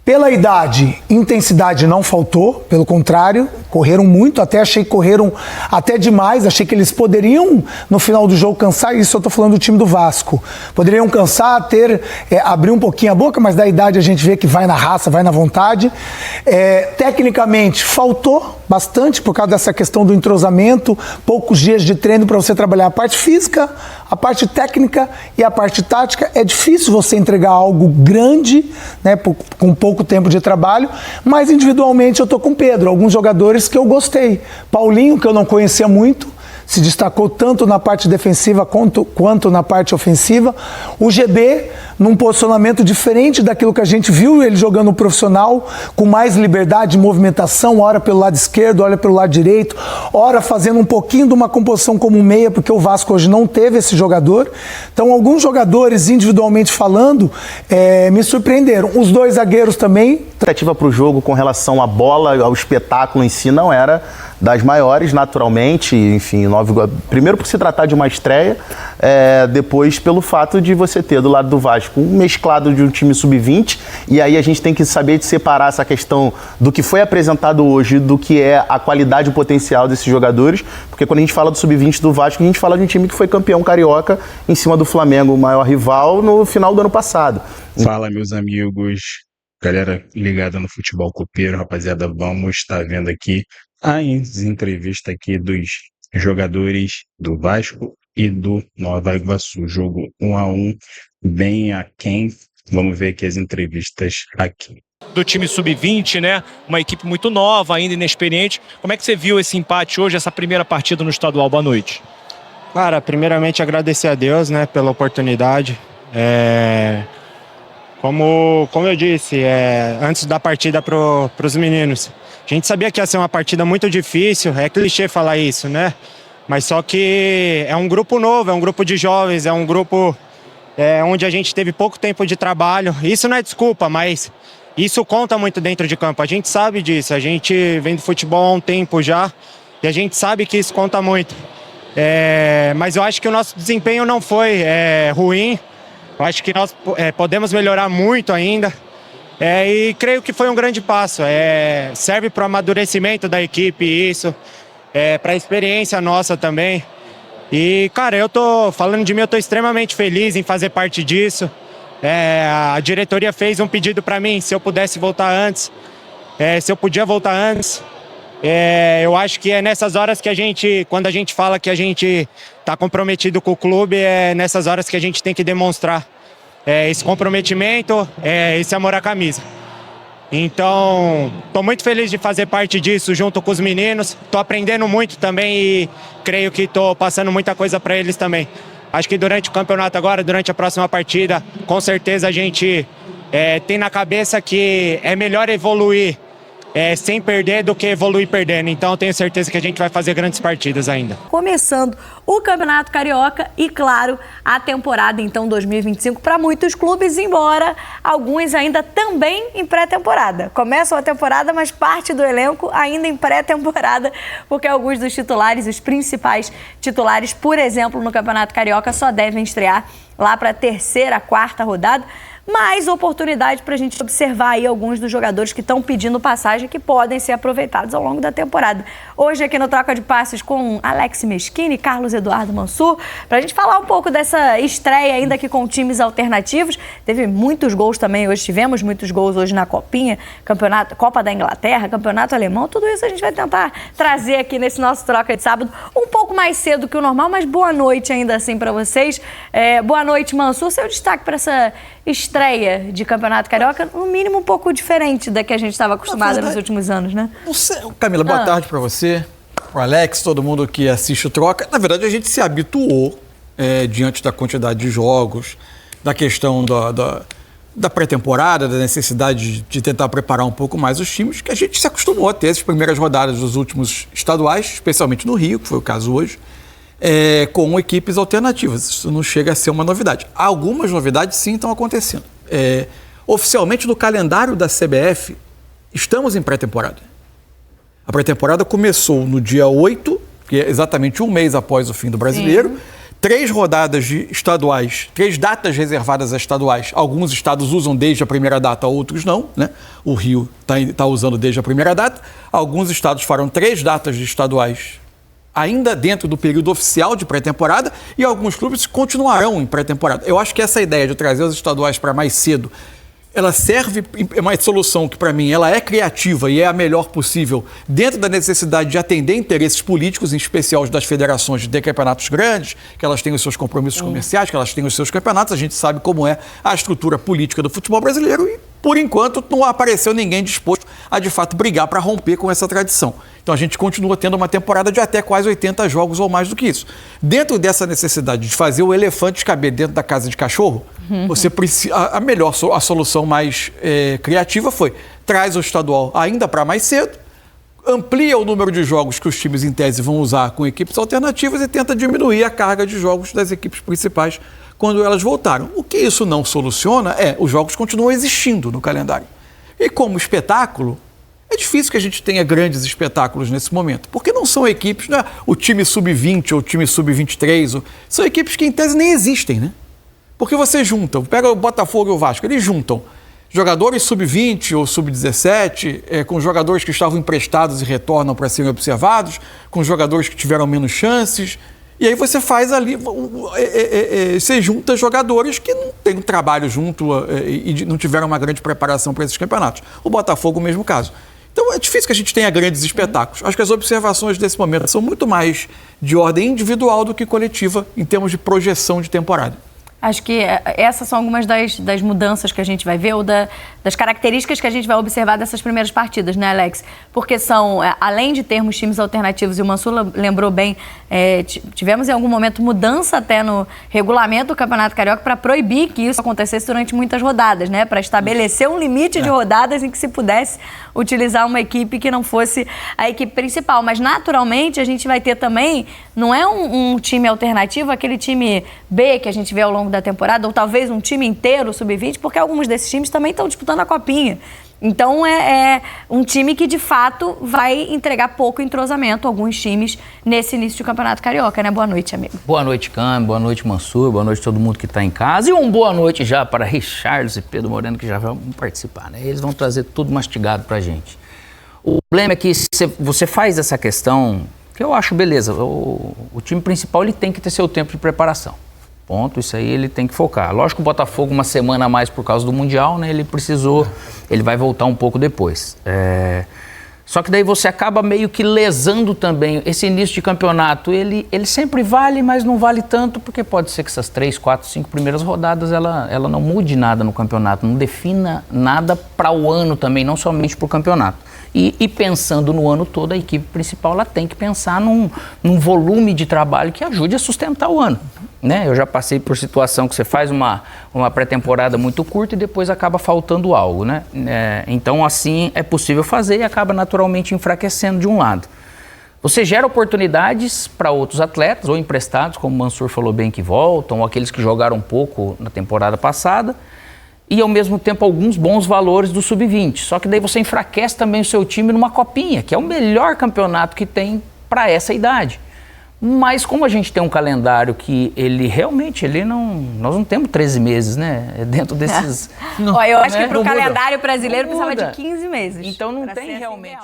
Pela idade, intensidade não faltou, pelo contrário, correram muito, até achei que correram até demais, achei que eles poderiam, no final do jogo, cansar, isso eu tô falando do time do Vasco, poderiam cansar, abrir um pouquinho a boca, mas da idade a gente vê que vai na raça, vai na vontade. Tecnicamente, faltou bastante por causa dessa questão do entrosamento, poucos dias de treino para você trabalhar a parte física, a parte técnica e a parte tática. É difícil você entregar algo grande, né, com pouco tempo de trabalho, mas individualmente eu tô com o Pedro, alguns jogadores que eu gostei. Paulinho, que eu não conhecia muito, se destacou tanto na parte defensiva quanto na parte ofensiva. O GB, num posicionamento diferente daquilo que a gente viu ele jogando no profissional, com mais liberdade de movimentação, ora pelo lado esquerdo, ora pelo lado direito, ora fazendo um pouquinho de uma composição como meia, porque o Vasco hoje não teve esse jogador. Então, alguns jogadores, individualmente falando, me surpreenderam. Os dois zagueiros também. A expectativa para o jogo com relação à bola, ao espetáculo em si, não era das maiores, naturalmente, enfim, primeiro por se tratar de uma estreia, depois pelo fato de você ter do lado do Vasco um mesclado de um time sub-20, e aí a gente tem que saber separar essa questão do que foi apresentado hoje, do que é a qualidade e o potencial desses jogadores, porque quando a gente fala do sub-20 do Vasco, a gente fala de um time que foi campeão carioca em cima do Flamengo, o maior rival, no final do ano passado. Fala, meus amigos, galera ligada no futebol copeiro, rapaziada, vamos estar vendo aqui as entrevistas aqui dos jogadores do Vasco e do Nova Iguaçu. Jogo 1-1, bem aquém. Vamos ver aqui as entrevistas aqui. Do time sub-20, né? Uma equipe muito nova, ainda inexperiente. Como é que você viu esse empate hoje, essa primeira partida no estadual? Boa noite. Cara, primeiramente agradecer a Deus, né, pela oportunidade. Como eu disse, antes da partida para os meninos, a gente sabia que ia ser uma partida muito difícil, é clichê falar isso, né? Mas só que é um grupo novo, é um grupo de jovens, é um grupo onde a gente teve pouco tempo de trabalho. Isso não é desculpa, mas isso conta muito dentro de campo. A gente sabe disso, a gente vem do futebol há um tempo já e a gente sabe que isso conta muito. Mas eu acho que o nosso desempenho não foi ruim, eu acho que nós podemos melhorar muito ainda. E creio que foi um grande passo. Serve para o amadurecimento da equipe isso, para a experiência nossa também. E, cara, falando de mim, eu tô extremamente feliz em fazer parte disso. A diretoria fez um pedido para mim, se eu pudesse voltar antes, se eu podia voltar antes. Eu acho que é nessas horas que quando a gente fala que a gente está comprometido com o clube, é nessas horas que a gente tem que demonstrar esse comprometimento, esse amor à camisa. Então, estou muito feliz de fazer parte disso junto com os meninos. Estou aprendendo muito também e creio que estou passando muita coisa para eles também. Acho que durante o campeonato agora, durante a próxima partida, com certeza a gente tem na cabeça que é melhor evoluir sem perder do que evoluir perdendo. Então eu tenho certeza que a gente vai fazer grandes partidas ainda. Começando o Campeonato Carioca e, claro, a temporada então 2025 para muitos clubes, embora alguns ainda também em pré-temporada. Começam a temporada, mas parte do elenco ainda em pré-temporada, porque alguns dos titulares, os principais titulares, por exemplo, no Campeonato Carioca, só devem estrear lá para a terceira, quarta rodada. Mais oportunidade para a gente observar aí alguns dos jogadores que estão pedindo passagem que podem ser aproveitados ao longo da temporada. Hoje aqui no Troca de Passes com Alex Meschini e Carlos Eduardo Mansur, para a gente falar um pouco dessa estreia ainda aqui com times alternativos. Teve muitos gols também hoje, tivemos muitos gols hoje na Copinha, Campeonato, Copa da Inglaterra, Campeonato Alemão, tudo isso a gente vai tentar trazer aqui nesse nosso Troca de Sábado, um pouco mais cedo que o normal, mas boa noite ainda assim para vocês. Boa noite, Mansur, seu destaque para essa estreia de Campeonato Carioca, no mínimo um pouco diferente da que a gente estava acostumado nos últimos anos, né? Camila, boa tarde para você, o Alex, todo mundo que assiste o Troca. Na verdade, a gente se habituou diante da quantidade de jogos, da questão da pré-temporada, da necessidade de tentar preparar um pouco mais os times, que a gente se acostumou a ter as primeiras rodadas dos últimos estaduais, especialmente no Rio, que foi o caso hoje, com equipes alternativas. Isso não chega a ser uma novidade. Algumas novidades, sim, estão acontecendo. Oficialmente, no calendário da CBF, estamos em pré-temporada. A pré-temporada começou no dia 8, que é exatamente um mês após o fim do Brasileiro. Sim. 3 rodadas de estaduais, 3 datas reservadas a estaduais. Alguns estados usam desde a primeira data, outros não, né? O Rio está usando desde a primeira data. Alguns estados farão 3 datas de estaduais ainda dentro do período oficial de pré-temporada e alguns clubes continuarão em pré-temporada. Eu acho que essa ideia de trazer os estaduais para mais cedo, ela serve, é uma solução que, para mim, ela é criativa e é a melhor possível dentro da necessidade de atender interesses políticos, em especial os das federações de campeonatos grandes, que elas têm os seus compromissos comerciais, que elas têm os seus campeonatos. A gente sabe como é a estrutura política do futebol brasileiro e, por enquanto, não apareceu ninguém disposto a, de fato, brigar para romper com essa tradição. Então, a gente continua tendo uma temporada de até quase 80 jogos ou mais do que isso. Dentro dessa necessidade de fazer o elefante caber dentro da casa de cachorro, você precisa, a solução mais criativa foi: traz o estadual ainda para mais cedo, amplia o número de jogos que os times, em tese, vão usar com equipes alternativas e tenta diminuir a carga de jogos das equipes principais quando elas voltaram. O que isso não soluciona os jogos continuam existindo no calendário. E como espetáculo, é difícil que a gente tenha grandes espetáculos nesse momento, porque não são equipes, né? O time sub-20 ou o time sub-23, são equipes que, em tese, nem existem, né? Porque você junta, pega o Botafogo e o Vasco, eles juntam jogadores sub-20 ou sub-17 com jogadores que estavam emprestados e retornam para serem observados, com jogadores que tiveram menos chances, e aí você faz ali, você junta jogadores que não têm um trabalho junto e não tiveram uma grande preparação para esses campeonatos. O Botafogo, o mesmo caso. Então é difícil que a gente tenha grandes espetáculos. Acho que as observações desse momento são muito mais de ordem individual do que coletiva em termos de projeção de temporada. Acho que essas são algumas das mudanças que a gente vai ver, ou das características que a gente vai observar dessas primeiras partidas, né, Alex? Porque são, além de termos times alternativos, e o Mansur lembrou bem, tivemos em algum momento mudança até no regulamento do Campeonato Carioca para proibir que isso acontecesse durante muitas rodadas, né? Para estabelecer um limite de rodadas em que se pudesse utilizar uma equipe que não fosse a equipe principal. Mas, naturalmente, a gente vai ter também, não é um time alternativo, aquele time B que a gente vê ao longo da temporada, ou talvez um time inteiro sub-20, porque alguns desses times também estão disputando a Copinha. Então, é um time que, de fato, vai entregar pouco entrosamento a alguns times nesse início de Campeonato Carioca, né? Boa noite, amigo. Boa noite, Cam. Boa noite, Mansur. Boa noite a todo mundo que está em casa. E boa noite já para Richards e Pedro Moreno, que já vão participar, né? Eles vão trazer tudo mastigado para a gente. O problema é que você faz essa questão, que eu acho beleza, o time principal ele tem que ter seu tempo de preparação. Ponto, isso aí ele tem que focar. Lógico que o Botafogo, uma semana a mais por causa do Mundial, né? Ele vai voltar um pouco depois. Só que daí você acaba meio que lesando também. Esse início de campeonato, ele sempre vale, mas não vale tanto, porque pode ser que essas 3, 4, 5 primeiras rodadas, ela não mude nada no campeonato, não defina nada para o ano também, não somente para o campeonato. E pensando no ano todo, a equipe principal ela tem que pensar num volume de trabalho que ajude a sustentar o ano. Né? Eu já passei por situação que você faz uma pré-temporada muito curta e depois acaba faltando algo, né? Então, assim, é possível fazer e acaba naturalmente enfraquecendo de um lado. Você gera oportunidades para outros atletas, ou emprestados, como o Mansur falou bem, que voltam, ou aqueles que jogaram um pouco na temporada passada, e ao mesmo tempo alguns bons valores do sub-20. Só que daí você enfraquece também o seu time numa copinha, que é o melhor campeonato que tem para essa idade. Mas como a gente tem um calendário que nós não temos 13 meses, né? Dentro desses... Eu acho que para o calendário brasileiro precisava de 15 meses. Então não tem realmente...